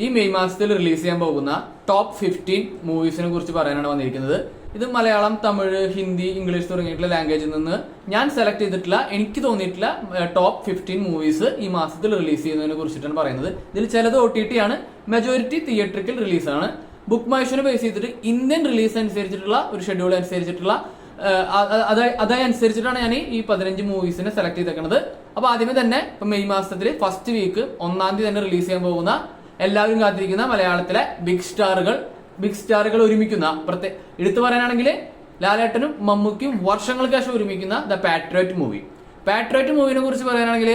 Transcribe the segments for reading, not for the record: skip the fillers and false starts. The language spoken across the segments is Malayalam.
ഈ മെയ് മാസത്തിൽ റിലീസ് ചെയ്യാൻ പോകുന്ന ടോപ്പ് 15 മൂവീസിനെ കുറിച്ച് പറയാനാണ് വന്നിരിക്കുന്നത്. ഇത് മലയാളം, തമിഴ്, ഹിന്ദി, ഇംഗ്ലീഷ് തുടങ്ങിയിട്ടുള്ള ലാംഗ്വേജിൽ നിന്ന് ഞാൻ സെലക്ട് ചെയ്തിട്ടുള്ള, എനിക്ക് തോന്നിയിട്ടുള്ള ടോപ്പ് 15 മൂവീസ് ഈ മാസത്തിൽ റിലീസ് ചെയ്യുന്നതിനെ കുറിച്ചിട്ടാണ് പറയുന്നത്. ഇതിൽ ചിലത് OTT ആണ്, മെജോറിറ്റി തിയേറ്ററിക്കൽ റിലീസാണ്. ബുക്ക് മൈ ഷോനെ ബേസ് ചെയ്തിട്ട് ഇന്ത്യൻ റിലീസ് അനുസരിച്ചിട്ടുള്ള ഒരു ഷെഡ്യൂൾ അനുസരിച്ചിട്ടുള്ള അതനുസരിച്ചിട്ടാണ് ഞാൻ ഈ 15 മൂവീസിനെ സെലക്ട് ചെയ്തേക്കുന്നത്. അപ്പൊ ആദ്യമേ തന്നെ ഇപ്പൊ മെയ് മാസത്തിൽ ഫസ്റ്റ് വീക്ക് 1-ാം തീയതി തന്നെ റിലീസ് ചെയ്യാൻ പോകുന്ന, എല്ലാവരും കാത്തിരിക്കുന്ന മലയാളത്തിലെ ബിഗ് സ്റ്റാറുകൾ ഒരുമിക്കുന്ന, എടുത്തു പറയാനാണെങ്കിൽ ലാലേട്ടനും മമ്മൂക്കും വർഷങ്ങൾക്ക് ശേഷം ഒരുമിക്കുന്ന ദ പാട്രിയോട്ട് മൂവിനെ കുറിച്ച് പറയാനാണെങ്കിൽ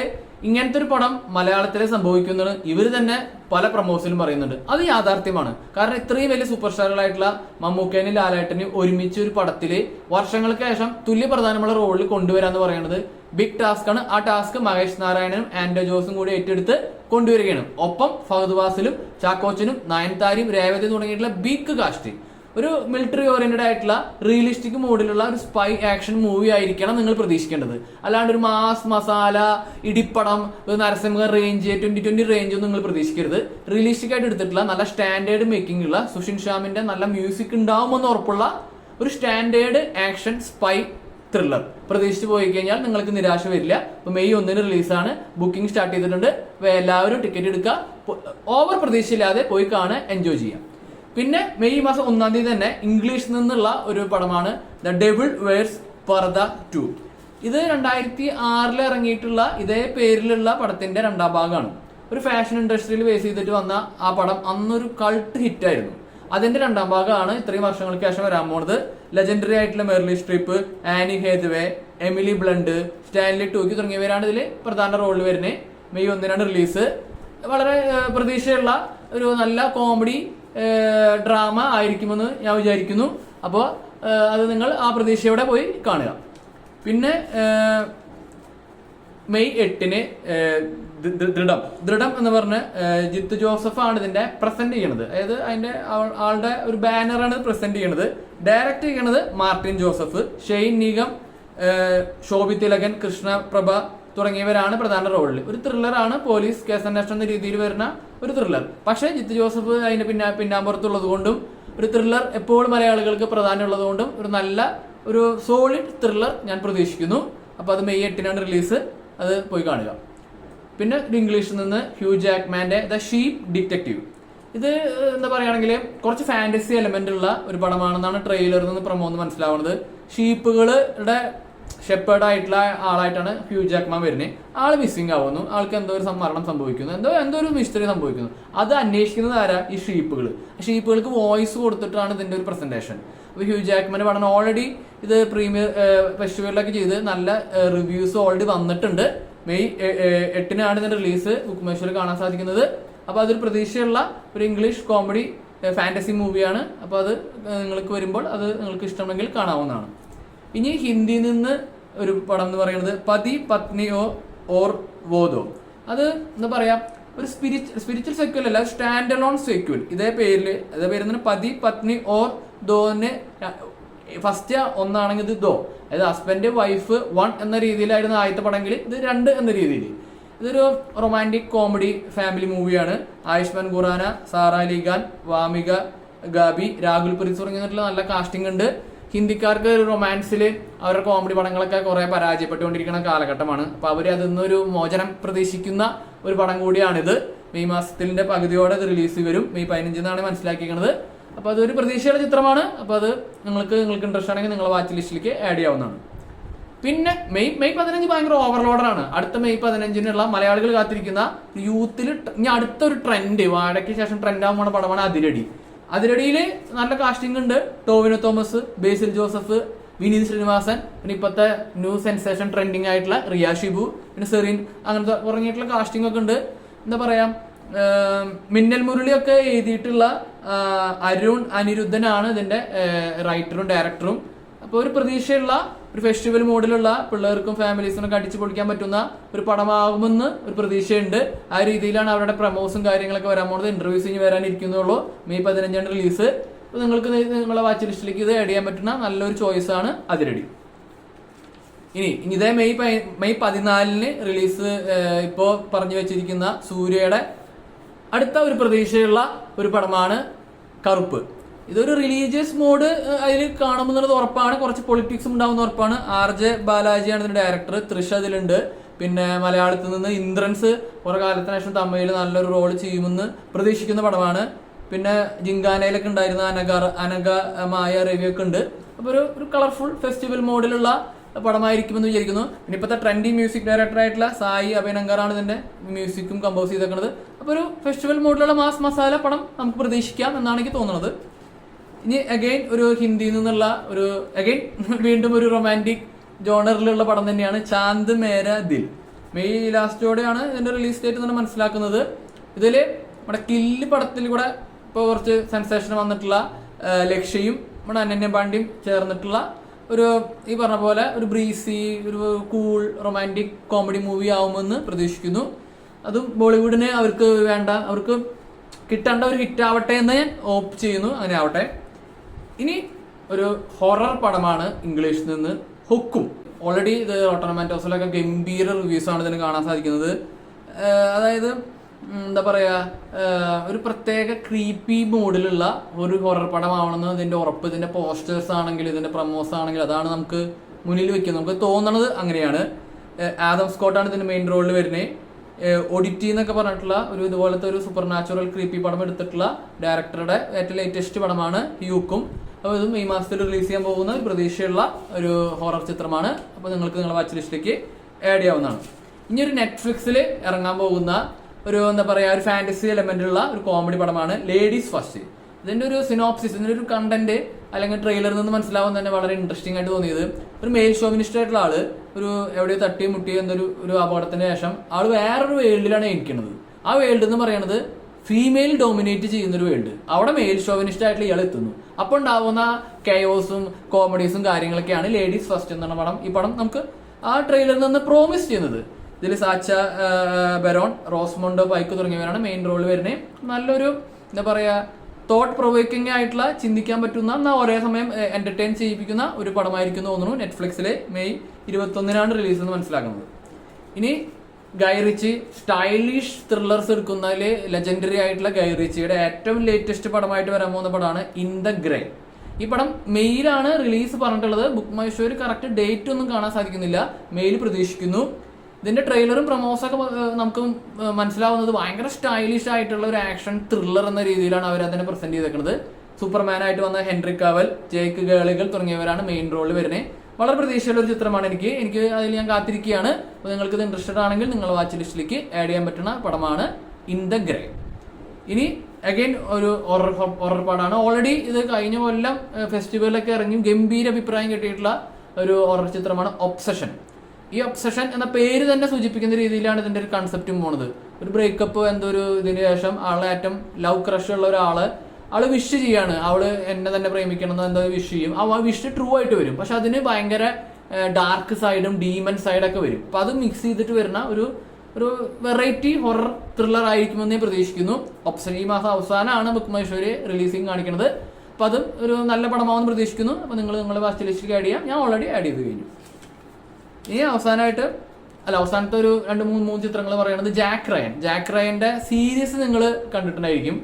ഇങ്ങനത്തെ ഒരു പടം മലയാളത്തിൽ സംഭവിക്കുന്നത് ഇവർ തന്നെ പല പ്രൊമോഷനിലും പറയുന്നുണ്ട്. അത് യാഥാർത്ഥ്യമാണ്. കാരണം ഇത്രയും വലിയ സൂപ്പർ സ്റ്റാറുകളായിട്ടുള്ള മമ്മൂക്കേനും ലാലേട്ടനും ഒരുമിച്ച് ഒരു പടത്തില് വർഷങ്ങൾക്ക് ശേഷം തുല്യ പ്രധാനമുള്ള റോളിൽ കൊണ്ടുവരാന്ന് പറയുന്നത് ബിഗ് ടാസ്ക് ആണ്. ആ ടാസ്ക് മഹേഷ് നാരായണനും ആൻഡോ ജോസും കൂടി ഏറ്റെടുത്ത് കൊണ്ടുവരികയാണ്. ഒപ്പം ഫഹദ് ഫാസിലും ചാക്കോച്ചനും നയൻതാരയും രേവതി തുടങ്ങിയിട്ടുള്ള ബിഗ് കാസ്റ്റ്. ഒരു മിലിറ്ററി ഓറിയന്റഡ് ആയിട്ടുള്ള റിയലിസ്റ്റിക് മോഡിലുള്ള ഒരു സ്പൈ ആക്ഷൻ മൂവി ആയിരിക്കണം നിങ്ങൾ പ്രതീക്ഷിക്കേണ്ടത്. അല്ലാണ്ട് ഒരു മാസ് മസാല ഇടിപ്പടം, നരസിംഹ റേഞ്ച് 2020 റേഞ്ച് ഒന്നും നിങ്ങൾ പ്രതീക്ഷിക്കരുത്. റിയലിസ്റ്റിക് ആയിട്ട് എടുത്തിട്ടുള്ള നല്ല സ്റ്റാൻഡേർഡ് മേക്കിംഗ് ഉള്ള, സുഷിൻ ഷ്യാമിന്റെ നല്ല മ്യൂസിക് ഉണ്ടാവുമെന്ന് ഉറപ്പുള്ള ഒരു സ്റ്റാൻഡേർഡ് ആക്ഷൻ സ്പൈ ത്രില്ലർ പ്രതീക്ഷിച്ച് പോയി കഴിഞ്ഞാൽ നിങ്ങൾക്ക് നിരാശ വരില്ല. ഇപ്പൊ മെയ് 1-ന് റിലീസാണ്, ബുക്കിംഗ് സ്റ്റാർട്ട് ചെയ്തിട്ടുണ്ട്. എല്ലാവരും ടിക്കറ്റ് എടുക്കുക, ഓവർ പ്രതീക്ഷയില്ലാതെ പോയി കാണാൻ എൻജോയ് ചെയ്യാം. പിന്നെ മെയ് മാസം 1-ാം തീയതി തന്നെ ഇംഗ്ലീഷിൽ നിന്നുള്ള ഒരു പടമാണ് ദ ഡെവിൾ വെയർസ് പർദ 2. ഇത് 2006 ഇറങ്ങിയിട്ടുള്ള ഇതേ പേരിലുള്ള പടത്തിന്റെ 2ാം ഭാഗമാണ്. ഒരു ഫാഷൻ ഇൻഡസ്ട്രിയിൽ ബേസ് ചെയ്തിട്ട് വന്ന ആ പടം അന്നൊരു കൾട്ട് ഹിറ്റ് ആയിരുന്നു. അതിന്റെ 2ാം ഭാഗമാണ് ഇത്രയും വർഷങ്ങൾക്ക് ശേഷം വരാൻ പോണത്. ലെജൻഡറി ആയിട്ടുള്ള Meryl Streep, Anne Hathaway, Emily Blunt, Stanley Tucci തുടങ്ങിയവരാണ് ഇതിൽ പ്രധാന റോളിൽ വരുന്നത്. മെയ് 1-നാണ് റിലീസ്. വളരെ പ്രതീക്ഷയുള്ള ഒരു നല്ല കോമഡി ഡ്രാമ ആയിരിക്കുമെന്ന് ഞാൻ വിചാരിക്കുന്നു. അപ്പോൾ അത് നിങ്ങൾ ആ പ്രതീക്ഷയോടെ പോയി കാണുക. പിന്നെ മെയ് 8-ന് ദൃഢം എന്ന് പറഞ്ഞ് ജിത്തു ജോസഫ് ആണ് ഇതിന്റെ പ്രസന്റ് ചെയ്യണത്. അതായത് അതിന്റെ ആളുടെ ഒരു ബാനറാണ് പ്രസന്റ് ചെയ്യണത്. ഡയറക്ട് ചെയ്യണത് Martin Joseph, Shane Nigam, Shobhi Thilakan, Krishnaprabha തുടങ്ങിയവരാണ് പ്രധാന റോളിൽ. ഒരു ത്രില്ലറാണ്, പോലീസ് കേസന്വേഷണം എന്ന രീതിയിൽ വരുന്ന ഒരു ത്രില്ലർ. പക്ഷേ ജിത്തു ജോസഫ് അതിന്റെ പിന്നാമ്പുറത്തുള്ളത് കൊണ്ടും ഒരു ത്രില്ലർ എപ്പോഴും മലയാളികൾക്ക് പ്രാധാന്യമുള്ളത് കൊണ്ടും ഒരു സോളിഡ് ത്രില്ലർ ഞാൻ പ്രതീക്ഷിക്കുന്നു. അപ്പൊ അത് മെയ് 8-നാണ് റിലീസ്, അത് പോയി കാണുക. പിന്നെ ഇംഗ്ലീഷിൽ നിന്ന് ഹ്യൂ ജാക്മാന്റെ ദ ഷീപ്പ് ഡിറ്റക്റ്റീവ്. ഇത് എന്താ പറയുകയാണെങ്കിൽ കുറച്ച് ഫാന്റസി എലമെന്റ് ഉള്ള ഒരു പടമാണെന്നാണ് ട്രെയിലറിൽ നിന്ന് പ്രൊമോ മനസ്സിലാവുന്നത്. ഷീപ്പുകളുടെ ഷെപ്പേർഡ് ആയിട്ടുള്ള ആളായിട്ടാണ് ഹ്യൂ ജാക്മാൻ വരുന്നത്. ആള് മിസ്സിംഗ് ആവുന്നു, ആൾക്ക് എന്തോ ഒരു മരണം സംഭവിക്കുന്നു, എന്തോ ഒരു മിസ്റ്ററി സംഭവിക്കുന്നു. അത് അന്വേഷിക്കുന്നത് ആരാ? ഈ ഷീപ്പുകൾക്ക് വോയിസ് കൊടുത്തിട്ടാണ് ഇതിന്റെ ഒരു പ്രസന്റേഷൻ. അപ്പൊ ഹ്യൂ ജാക്മാന്റെ പടം ഓൾറെഡി ഇത് പ്രീമിയർ ഫെസ്റ്റിവലിലൊക്കെ ചെയ്ത് നല്ല റിവ്യൂസ് ഓൾറെഡി വന്നിട്ടുണ്ട്. മെയ് 8-നാണ് ഇതിന്റെ റിലീസ്. ബുക്ക് മൈ ഷോയിൽ കാണാൻ സാധിക്കുന്നത്. അപ്പൊ അതൊരു പ്രതീക്ഷയുള്ള ഒരു ഇംഗ്ലീഷ് കോമഡി ഫാന്റസി മൂവിയാണ്. അപ്പൊ അത് നിങ്ങൾക്ക് വരുമ്പോൾ അത് നിങ്ങൾക്ക് ഇഷ്ടമെങ്കിൽ കാണാവുന്നതാണ്. ഇനി ഹിന്ദിയിൽ നിന്ന് ഒരു പടം എന്ന് പറയുന്നത് പതി പത്നി ഓർ വോദോ. അത് എന്താ പറയാ, ഒരു സ്പിരിച്വൽ സെക്വൽ അല്ല, സ്റ്റാൻഡ് അലോൺ സെക്വൽ. ഇതേ പേര് പതി പത്നി ഓർ ദോന്. ഫസ്റ്റ് 1 ഇത് ദോ, അതായത് ഹസ്ബൻഡ് വൈഫ് 1 എന്ന രീതിയിലായിരുന്നു ആദ്യത്തെ പടമെങ്കിൽ ഇത് 2 എന്ന രീതിയിൽ. ഇതൊരു റൊമാൻറ്റിക് കോമഡി ഫാമിലി മൂവിയാണ്. ആയുഷ്മാൻ ഖുറാന, സാറ അലി ഖാൻ, വാമിക ഗാബി, രാഹുൽ പ്രീത് തുടങ്ങിയിട്ടുള്ള നല്ല കാസ്റ്റിംഗ് ഉണ്ട്. ഹിന്ദിക്കാർക്ക് ഒരു റൊമാൻസിൽ അവരുടെ കോമഡി പടങ്ങളൊക്കെ കുറെ പരാജയപ്പെട്ടുകൊണ്ടിരിക്കുന്ന കാലഘട്ടമാണ്. അപ്പൊ അവര് അതിൽ നിന്നൊരു മോചനം പ്രതീക്ഷിക്കുന്ന ഒരു പടം കൂടിയാണിത്. മെയ് മാസത്തിന്റെ പകുതിയോടെ ഇത് റിലീസ് വരും. മെയ് 15-നാണ് മനസ്സിലാക്കിയിരിക്കുന്നത്. അപ്പൊ അതൊരു പ്രതീക്ഷയുടെ ചിത്രമാണ്. അപ്പൊ അത് നിങ്ങൾക്ക് ഇൻട്രസ്റ്റ് ആണെങ്കിൽ നിങ്ങളെ വാച്ച് ലിസ്റ്റിലേക്ക് ആഡ് ചെയ്യാവുന്നതാണ്. പിന്നെ മെയ് 15 ഭയങ്കര ഓവർലോഡറാണ്. അടുത്ത മെയ് 15-നുള്ള മലയാളികൾ കാത്തിരിക്കുന്ന യൂത്തിൽ ഇനി അടുത്തൊരു ട്രെൻഡ്, വാഴയ്ക്ക് ശേഷം ട്രെൻഡ് ആവുന്ന പടമാണ് അതിരടിയിൽ നല്ല കാസ്റ്റിംഗ് ഉണ്ട്. ടോവിനോ തോമസ്, ബേസിൽ ജോസഫ്, വിനീത് ശ്രീനിവാസൻ, പിന്നെ ഇപ്പോഴത്തെ ന്യൂ സെൻസേഷൻ ട്രെൻഡിങ് ആയിട്ടുള്ള റിയ ഷിബു, പിന്നെ സെറീൻ, അങ്ങനത്തെ പറഞ്ഞിട്ടുള്ള കാസ്റ്റിംഗ് ഒക്കെ ഉണ്ട്. എന്താ പറയാ, മിന്നൽ മുരളിയൊക്കെ എഴുതിയിട്ടുള്ള അരുൺ അനിരുദ്ധനാണ് ഇതിന്റെ റൈറ്ററും ഡയറക്ടറും. അപ്പോൾ ഒരു പ്രതീക്ഷയുള്ള ഒരു ഫെസ്റ്റിവൽ മോഡിലുള്ള പിള്ളേർക്കും ഫാമിലീസിനൊക്കെ അടിച്ചു പൊളിക്കാൻ പറ്റുന്ന ഒരു പടമാകുമെന്ന് ഒരു പ്രതീക്ഷയുണ്ട്. ആ രീതിയിലാണ് അവരുടെ പ്രമോസും കാര്യങ്ങളൊക്കെ വരാൻ പോകുന്നത്. ഇന്റർവ്യൂസ് ഇനി വരാനിരിക്കുന്നുള്ളൂ. May 15-നാണ് release. അപ്പോൾ നിങ്ങൾക്ക് നിങ്ങളെ വാച്ച് ലിസ്റ്റിലേക്ക് ഇത് ആഡ് ചെയ്യാൻ പറ്റുന്ന നല്ലൊരു ചോയ്സ് ആണ് അതിരടി. ഇനി ഇതേ മെയ് 14-ന് റിലീസ് ഇപ്പോ പറഞ്ഞു വെച്ചിരിക്കുന്ന സൂര്യയുടെ അടുത്ത ഒരു പ്രതീക്ഷയുള്ള ഒരു പടമാണ് കറുപ്പ്. ഇതൊരു റിലീജിയസ് മോഡ് അതിൽ കാണുമെന്നുള്ളത് ഉറപ്പാണ്. കുറച്ച് പൊളിറ്റിക്സും ഉണ്ടാവുന്ന ഉറപ്പാണ്. RJ ബാലാജിയാണ് ഇതിന്റെ ഡയറക്ടർ. തൃഷ അതിലുണ്ട്. പിന്നെ മലയാളത്തിൽ നിന്ന് ഇന്ദ്രൻസ് കുറെ കാലത്തിന് ശേഷം തമിഴിൽ നല്ലൊരു റോൾ ചെയ്യുമെന്ന് പ്രതീക്ഷിക്കുന്ന പടമാണ്. പിന്നെ ജിങ്കാനയിലൊക്കെ ഉണ്ടായിരുന്ന അനഘ മായ രവി ഒക്കെ ഉണ്ട്. അപ്പോൾ ഒരു കളർഫുൾ ഫെസ്റ്റിവൽ മോഡിലുള്ള പടമായിരിക്കുമെന്ന് വിചാരിക്കുന്നു. പിന്നെ ഇപ്പോഴത്തെ ട്രെൻഡി മ്യൂസിക് ഡയറക്ടർ ആയിട്ടുള്ള സായി അഭിനങ്കറാണ് ഇതിന്റെ മ്യൂസിക്കും കമ്പോസ് ചെയ്തേക്കുന്നത്. അപ്പോൾ ഒരു ഫെസ്റ്റിവൽ മോഡിലുള്ള മാസ് മസാല പടം നമുക്ക് പ്രതീക്ഷിക്കാം എന്നാണ് എനിക്ക് തോന്നുന്നത്. ഇനി അഗൈൻ ഒരു ഹിന്ദിയിൽ നിന്നുള്ള വീണ്ടും ഒരു റൊമാൻറ്റിക് ജോണറിലുള്ള പടം തന്നെയാണ് ചാന്ദ് മേര ദിൽ. മെയ് ലാസ്റ്റോടെയാണ് ഇതിന്റെ റിലീസ് ഡേറ്റ് എന്നാണ് മനസ്സിലാക്കുന്നത്. ഇതില് നമ്മുടെ കില്ല് പടത്തിൽ കൂടെ ഇപ്പോൾ കുറച്ച് സെൻസേഷൻ വന്നിട്ടുള്ള ലക്ഷ്യയും നമ്മുടെ അനന്യ പാണ്ഡ്യയും ചേർന്നിട്ടുള്ള ഒരു ഈ പറഞ്ഞ പോലെ ഒരു ബ്രീസി ഒരു കൂൾ റൊമാൻറ്റിക് കോമഡി മൂവി ആവുമെന്ന് പ്രതീക്ഷിക്കുന്നു. അതും ബോളിവുഡിന് അവർക്ക് കിട്ടേണ്ട ഒരു ഹിറ്റ് ആവട്ടെ എന്ന് ഞാൻ ഹോപ്പ് ചെയ്യുന്നു. അങ്ങനെ ആവട്ടെ. ഇനി ഒരു ഹൊറർ പടമാണ് ഇംഗ്ലീഷിൽ നിന്ന് ഹുക്കും. ഓൾറെഡി ഇത് റോട്ടൻ ടൊമാറ്റോസിലൊക്കെ ഗംഭീര റിവ്യൂസ് ആണ് ഇതിന് കാണാൻ സാധിക്കുന്നത്. അതായത് എന്താ പറയാ, ഒരു പ്രത്യേക ക്രീപ്പി മോഡിലുള്ള ഒരു ഹൊറർ പടമാവണമെന്ന് ഇതിന്റെ ഉറപ്പ്. ഇതിന്റെ പോസ്റ്റേഴ്സ് ആണെങ്കിൽ ഇതിന്റെ പ്രമോസ് ആണെങ്കിൽ അതാണ് നമുക്ക് മുന്നിൽ വെക്കുന്നത്. നമുക്ക് തോന്നണത് അങ്ങനെയാണ്. ആദം സ്കോട്ടാണ് ഇതിന്റെ മെയിൻ റോളിൽ വരുന്നത്. ഒഡിറ്റി എന്നൊക്കെ പറഞ്ഞിട്ടുള്ള ഒരു ഇതുപോലത്തെ ഒരു സൂപ്പർ നാച്ചുറൽ ക്രീപ്പി പടം എടുത്തിട്ടുള്ള ഡയറക്ടറുടെ ഏറ്റവും ലേറ്റസ്റ്റ് പടമാണ് ഹ്യൂക്കും. അപ്പോൾ ഇതും ഈ മാസത്തിൽ റിലീസ് ചെയ്യാൻ പോകുന്ന ഒരു പ്രതീക്ഷയുള്ള ഒരു ഹൊറർ ചിത്രമാണ്. അപ്പോൾ നിങ്ങൾക്ക് നിങ്ങളുടെ വാച്ച് ലിസ്റ്റിലേക്ക് ആഡ് ചെയ്യാവുന്നതാണ്. ഇനി ഒരു നെറ്റ്ഫ്ലിക്സിൽ ഇറങ്ങാൻ പോകുന്ന ഒരു എന്താ പറയുക ഒരു ഫാന്റസി എലമെന്റുള്ള ഒരു കോമഡി പടമാണ് ലേഡീസ് ഫസ്റ്റ്. ഇതിന്റെ ഒരു സിനോപ്സിസ്, ഇതിന്റെ ഒരു കണ്ടന്റ് അല്ലെങ്കിൽ ട്രെയിലറിൽ നിന്ന് മനസ്സിലാവുന്ന തന്നെ വളരെ ഇൻട്രസ്റ്റിംഗ് ആയിട്ട് തോന്നിയത്, ഒരു മെയിൽ ഷോവിനിസ്റ്റ് ആയിട്ടുള്ള ആള് ഒരു എവിടെയോ തട്ടി മുട്ടി എന്നൊരു അപകടത്തിന് ശേഷം ആള് വേറൊരു വേൾഡിലാണ് ഇരിക്കുന്നത്. ആ വേൾഡ് എന്ന് പറയുന്നത് ഫീമെയിൽ ഡോമിനേറ്റ് ചെയ്യുന്ന ഒരു വേൾഡ്. അവിടെ മെയിൽ ഷോവിനിസ്റ്റ് ആയിട്ടുള്ള ഇയാൾ എത്തുന്നു. അപ്പോൾ ഉണ്ടാവുന്ന കെയോസും കോമഡീസും കാര്യങ്ങളൊക്കെയാണ് ലേഡീസ് ഫസ്റ്റ് എന്ന പടം. ഈ പടം നമുക്ക് ആ ട്രെയിലറിൽ നിന്ന് പ്രോമിസ് ചെയ്യുന്നത്. ഇതിൽ സാച്ച ബെറോൺ, റോസ്മോണ്ട് പൈക്ക് തുടങ്ങിയവരാണ് മെയിൻ റോളിൽ വരുന്നത്. നല്ലൊരു എന്താ പറയാ തോട്ട് പ്രൊവോക്കിംഗ് ആയിട്ടുള്ള ചിന്തിക്കാൻ പറ്റുന്ന എന്നാൽ ഒരേ സമയം എന്റർടൈൻ ചെയ്യിപ്പിക്കുന്ന ഒരു പടമായിരിക്കും തോന്നുന്നു. നെറ്റ്ഫ്ലിക്സിലെ മെയ് 21 റിലീസ് എന്ന് മനസ്സിലാക്കുന്നത്. ഇനി ഗൈ റിച്ചി സ്റ്റൈലിഷ് ത്രില്ലർസ് എടുക്കുന്നതിൽ ലെജൻഡറി ആയിട്ടുള്ള ഗൈ റിച്ചിയുടെ ഏറ്റവും ലേറ്റസ്റ്റ് പടമായിട്ട് വരാൻ പോകുന്ന പടമാണ് ഇൻ ദ ഗ്രേ. ഈ പടം മെയിലാണ് റിലീസ് പറഞ്ഞിട്ടുള്ളത്. ബുക്ക് മൈ ഷോയിൽ കറക്റ്റ് ഡേറ്റ് ഒന്നും കാണാൻ സാധിക്കുന്നില്ല. മെയിൽ പ്രതീക്ഷിക്കുന്നു. ഇതിന്റെ ട്രെയിലറും പ്രമോസൊക്കെ നമുക്ക് മനസ്സിലാവുന്നത് ഭയങ്കര സ്റ്റൈലിഷ് ആയിട്ടുള്ള ഒരു ആക്ഷൻ ത്രില്ലർ എന്ന രീതിയിലാണ് അവർ അതിനെ പ്രസന്റ് ചെയ്തേക്കുന്നത്. സൂപ്പർമാൻ ആയിട്ട് വന്ന ഹെൻറി കാവൽ, ജേക്ക് ഗേളികൾ തുടങ്ങിയവരാണ് മെയിൻ റോളിൽ വരുന്നത്. വളരെ പ്രതീക്ഷയുള്ള ഒരു ചിത്രമാണ്. എനിക്ക് അതിൽ ഞാൻ കാത്തിരിക്കുകയാണ്. അപ്പോൾ നിങ്ങൾക്ക് ഇത് ഇൻട്രസ്റ്റഡ് ആണെങ്കിൽ നിങ്ങൾ വാച്ച് ലിസ്റ്റിലേക്ക് ആഡ് ചെയ്യാൻ പറ്റുന്ന പടമാണ് ഇൻ ദ ഗ്രേ. ഇനി അഗൈൻ ഒരു ഹൊറർ പടമാണ്. ഓൾറെഡി ഇത് കഴിഞ്ഞ കൊല്ലം ഫെസ്റ്റിവലിലൊക്കെ ഇറങ്ങി ഗംഭീര അഭിപ്രായം കിട്ടിയിട്ടുള്ള ഒരു ഹൊറർ ചിത്രമാണ് ഒബ്സഷൻ. ഈ ഒബ്സഷൻ എന്ന പേര് തന്നെ സൂചിപ്പിക്കുന്ന രീതിയിലാണ് ഇതിന്റെ ഒരു കൺസെപ്റ്റും പോണത്. ഒരു ബ്രേക്കപ്പ് ഇതിന് ശേഷം ആളെ ഏറ്റവും ലവ് ക്രഷ് ഉള്ള ആള് വിഷ് ചെയ്യാണ്, അവള് എന്നെ തന്നെ പ്രേമിക്കണം എന്ന് വിഷ് ചെയ്യും. ആ വിഷ് ട്രൂ ആയിട്ട് വരും. പക്ഷെ അതിന് ഭയങ്കര ഡാർക്ക് സൈഡും ഡീമൻ സൈഡൊക്കെ വരും. അപ്പൊ അത് മിക്സ് ചെയ്തിട്ട് വരുന്ന ഒരു വെറൈറ്റി ഹൊറർ ത്രില്ലർ ആയിരിക്കുമെന്ന് ഞാൻ പ്രതീക്ഷിക്കുന്നു. ഒബ്സഷൻ ഈ മാസം അവസാനമാണ് ബുക്ക് മൈ ഷോയിൽ റിലീസിങ് കാണിക്കുന്നത്. അപ്പൊ അത് ഒരു നല്ല പടമാവെന്ന് പ്രതീക്ഷിക്കുന്നു. അപ്പൊ നിങ്ങളുടെ വാച്ച് ലിസ്റ്റിലേക്ക് ആഡ് ചെയ്യാം. ഞാൻ ഓൾറെഡി ആഡ് ചെയ്ത് കഴിഞ്ഞു. ഇനി അവസാനത്തെ ഒരു 2-3 ചിത്രങ്ങൾ പറയുന്നത് ജാക്ക് റയന്റെ സീരീസ് നിങ്ങൾ കണ്ടിട്ടുണ്ടായിരിക്കും.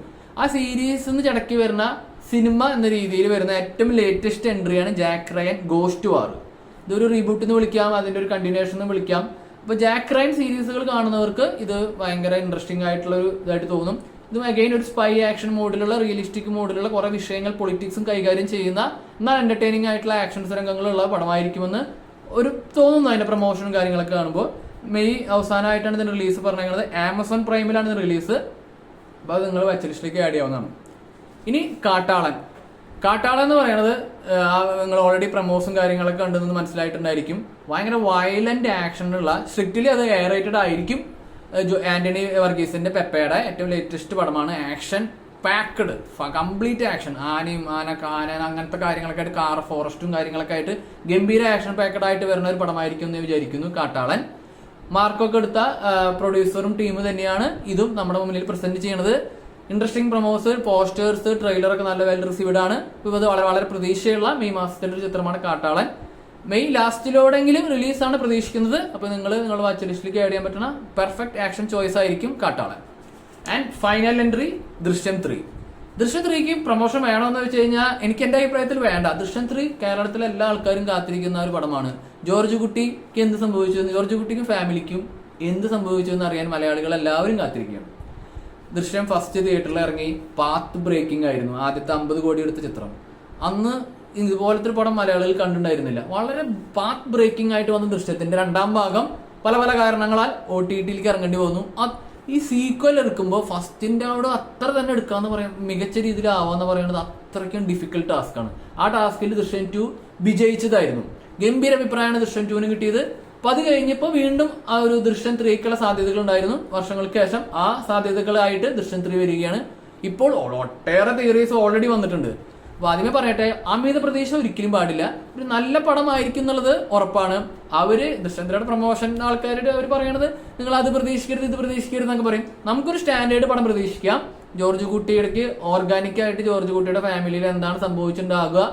ആ സീരീസ് ചടക്കി വരുന്ന സിനിമ എന്ന രീതിയിൽ വരുന്ന ഏറ്റവും ലേറ്റസ്റ്റ് എൻട്രിയാണ് ജാക്ക് റയൻ ഗോസ്റ്റ് വാർ. ഇതൊരു റീബൂട്ട് എന്ന് വിളിക്കാം, അതിന്റെ ഒരു കണ്ടിന്യൂഷൻ എന്ന് വിളിക്കാം. അപ്പൊ ജാക്ക് റയൻ സീരീസുകൾ കാണുന്നവർക്ക് ഇത് ഭയങ്കര ഇൻട്രസ്റ്റിംഗ് ആയിട്ടുള്ള ഒരു ഇതായിട്ട് തോന്നും. ഇതും അഗൈൻ ഒരു സ്പൈ ആക്ഷൻ മോഡിലുള്ള റിയലിസ്റ്റിക് മോഡിലുള്ള കുറെ വിഷയങ്ങൾ പൊളിറ്റിക്സും കൈകാര്യം ചെയ്യുന്ന എന്നാൽ എന്റർടൈനിങ് ആയിട്ടുള്ള ആക്ഷൻസ് രംഗങ്ങളുള്ള പടമായിരിക്കുമെന്ന് ഒരു തോന്നുന്നു അതിന്റെ പ്രൊമോഷനും കാര്യങ്ങളൊക്കെ കാണുമ്പോൾ. മെയ് അവസാനമായിട്ടാണ് ഇതിന്റെ റിലീസ് പറഞ്ഞിരിക്കുന്നത്. ആമസോൺ പ്രൈമിലാണ് ഇത് റിലീസ്. അപ്പോൾ അത് നിങ്ങൾ വാച്ച് ലിസ്റ്റിലേക്ക് ആഡ് ചെയ്യാവുന്നതാണ്. ഇനി കാട്ടാളൻ എന്ന് പറയുന്നത് നിങ്ങൾ ഓൾറെഡി പ്രൊമോസും കാര്യങ്ങളൊക്കെ കണ്ടെന്ന് മനസ്സിലായിട്ടുണ്ടായിരിക്കും. ഭയങ്കര വയലന്റ് ആക്ഷനുള്ള സ്ട്രിക്റ്റ്ലി അത് എയർ റേറ്റഡ് ആയിരിക്കും. ആന്റണി വർഗീസിന്റെ പെപ്പയുടെ ഏറ്റവും ലേറ്റസ്റ്റ് പടമാണ്. ആക്ഷൻ പാക്ഡ്, കംപ്ലീറ്റ് ആക്ഷൻ, ആന അങ്ങനത്തെ കാര്യങ്ങളൊക്കെ ആയിട്ട് കാർ ഫോറസ്റ്റും കാര്യങ്ങളൊക്കെ ആയിട്ട് ഗംഭീര ആക്ഷൻ പാക്കഡ് ആയിട്ട് വരുന്ന ഒരു പടമായിരിക്കും എന്ന് വിചാരിക്കുന്നു കാട്ടാളൻ. മാർക്കൊക്കെ എടുത്ത പ്രൊഡ്യൂസറും ടീം തന്നെയാണ് ഇതും നമ്മുടെ മുന്നിൽ പ്രസന്റ് ചെയ്യുന്നത്. ഇൻട്രസ്റ്റിംഗ് പ്രൊമോസ്, പോസ്റ്റേഴ്സ്, ട്രെയിലറൊക്കെ നല്ല വെൽ റിസീവ്ഡ് ആണ്. ഇത് വളരെ പ്രതീക്ഷയുള്ള മെയ് മാസത്തിന്റെ ഒരു ചിത്രമാണ് കാട്ടാളൻ. മെയ് ലാസ്റ്റിലോടെങ്കിലും റിലീസാണ് പ്രതീക്ഷിക്കുന്നത്. അപ്പോൾ നിങ്ങളുടെ വാച്ച് ലിസ്റ്റിലേക്ക് ആഡ് ചെയ്യാൻ പറ്റുന്ന പെർഫെക്റ്റ് ആക്ഷൻ ചോയ്സ് ആയിരിക്കും കാട്ടാളൻ. ആൻഡ് ഫൈനൽ എൻട്രി ദൃശ്യം 3. ദൃശ്യം 3ക്ക് പ്രൊമോഷൻ വേണമെന്ന് വെച്ച് കഴിഞ്ഞാൽ എനിക്ക് എൻ്റെ അഭിപ്രായത്തിൽ വേണ്ട. ദൃശ്യം 3 കേരളത്തിലെ എല്ലാ ആൾക്കാരും കാത്തിരിക്കുന്ന ഒരു പടമാണ്. ജോർജ് കുട്ടിക്ക് എന്ത് സംഭവിച്ചു, ജോർജ് കുട്ടിക്കും ഫാമിലിക്കും എന്ത് സംഭവിച്ചു എന്ന് അറിയാൻ മലയാളികൾ എല്ലാവരും കാത്തിരിക്കുകയാണ്. ദൃശ്യം ഫസ്റ്റ് തിയേറ്ററിൽ ഇറങ്ങി പാത്ത് ബ്രേക്കിംഗ് ആയിരുന്നു. ആദ്യത്തെ 50 കോടി എടുത്ത ചിത്രം. അന്ന് ഇതുപോലത്തെ ഒരു പടം മലയാളികൾ കണ്ടിട്ടുണ്ടായിരുന്നില്ല. വളരെ പാത്ത് ബ്രേക്കിംഗ് ആയിട്ട് വന്ന ദൃശ്യത്തിന്റെ 2ാം ഭാഗം പല പല കാരണങ്ങളാൽ OTTയിലേക്ക് ഇറങ്ങേണ്ടി വന്നു. ഈ സീക്വൽ എടുക്കുമ്പോൾ ഫസ്റ്റിന്റെ അവിടെ അത്ര തന്നെ എടുക്കാന്ന് പറയാം, മികച്ച രീതിയിൽ ആവാന്ന് പറയുന്നത് അത്രയ്ക്കും ഡിഫിക്കൽട്ട് ടാസ്ക്കാണ്. ആ ടാസ്കിൽ ദൃശ്യം 2 വിജയിച്ചതായിരുന്നു. ഗംഭീര അഭിപ്രായമാണ് ദൃശ്യം 2ന് കിട്ടിയത്. അപ്പൊ അത് കഴിഞ്ഞപ്പോൾ വീണ്ടും ആ ഒരു ദൃശ്യം 3ക്കുള്ള സാധ്യതകൾ ഉണ്ടായിരുന്നു. വർഷങ്ങൾക്ക് ശേഷം ആ സാധ്യതകളായിട്ട് ദൃശ്യം 3 വരികയാണ്. ഇപ്പോൾ ഒട്ടേറെ തിയറീസ് ഓൾറെഡി വന്നിട്ടുണ്ട്. അപ്പൊ ആദ്യമേ പറയട്ടെ, അമിത പ്രതീക്ഷ ഒരിക്കലും പാടില്ല. ഒരു നല്ല പടമായിരിക്കും എന്നുള്ളത് ഉറപ്പാണ്. അവര് ദൃശ്യം 3യുടെ പ്രൊമോഷൻ ആൾക്കാരുടെ അവർ പറയണത് നിങ്ങൾ അത് പ്രതീക്ഷിക്കരുത് ഇത് പ്രതീക്ഷിക്കരുത് എന്നൊക്കെ പറയും. നമുക്കൊരു സ്റ്റാൻഡേർഡ് പടം പ്രതീക്ഷിക്കാം. ജോർജ് കുട്ടിയുടെ ഓർഗാനിക് ആയിട്ട് ജോർജ് കുട്ടിയുടെ ഫാമിലിയിൽ എന്താണ് സംഭവിച്ചിട്ടുണ്ടാകുക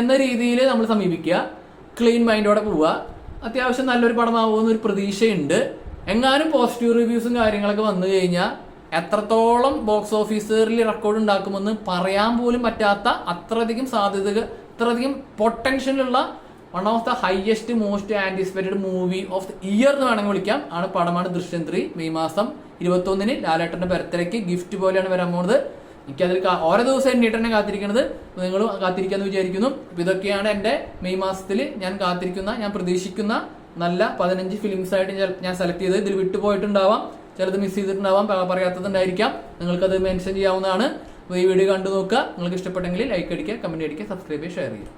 എന്ന രീതിയിൽ നമ്മൾ സമീപിക്കുക. ക്ലീൻ മൈൻഡോടെ പോവുക. അത്യാവശ്യം നല്ലൊരു പടമാവുമെന്ന് ഒരു പ്രതീക്ഷയുണ്ട്. എങ്ങാനും പോസിറ്റീവ് റിവ്യൂസും കാര്യങ്ങളൊക്കെ വന്നു കഴിഞ്ഞാൽ എത്രത്തോളം ബോക്സ് ഓഫീസിൽ റെക്കോർഡ് ഉണ്ടാക്കുമെന്ന് പറയാൻ പോലും പറ്റാത്ത അത്രയധികം സാധ്യതകൾ, അത്രയധികം പൊട്ടൻഷ്യലുള്ള one of the highest most anticipated movie of the year എന്ന് വേണമെങ്കിൽ വിളിക്കാം പടമാണ് ദൃശ്യം 3. മെയ് മാസം 21 ലാലേട്ടന്റെ ബർത്ത്ഡേക്ക് ഗിഫ്റ്റ് പോലെയാണ് വരാൻ പോകുന്നത്. എനിക്കതിൽ ഓരോ ദിവസം എണ്ണീട്ട് തന്നെ കാത്തിരിക്കുന്നത്. നിങ്ങൾ കാത്തിരിക്കാന്ന് വിചാരിക്കുന്നു. അപ്പൊ ഇതൊക്കെയാണ് എൻ്റെ മെയ് മാസത്തിൽ ഞാൻ പ്രതീക്ഷിക്കുന്ന നല്ല 15 ഫിലിംസ് ആയിട്ട് ഞാൻ സെലക്ട് ചെയ്തത്. ഇതിൽ വിട്ടുപോയിട്ടുണ്ടാവാം, ചിലത് മിസ് ചെയ്തിട്ടുണ്ടാവാം, പറയാത്തതുണ്ടായിരിക്കാം. നിങ്ങൾക്കത് മെൻഷൻ ചെയ്യാവുന്നതാണ്. ഈ വീഡിയോ കണ്ടു നോക്കുക. നിങ്ങൾക്ക് ഇഷ്ടപ്പെട്ടെങ്കിൽ ലൈക്ക് അടിക്കുക, കമന്റ് അടിക്കുക, സബ്സ്ക്രൈബ് ചെയ്യുക, ഷെയർ ചെയ്യുക.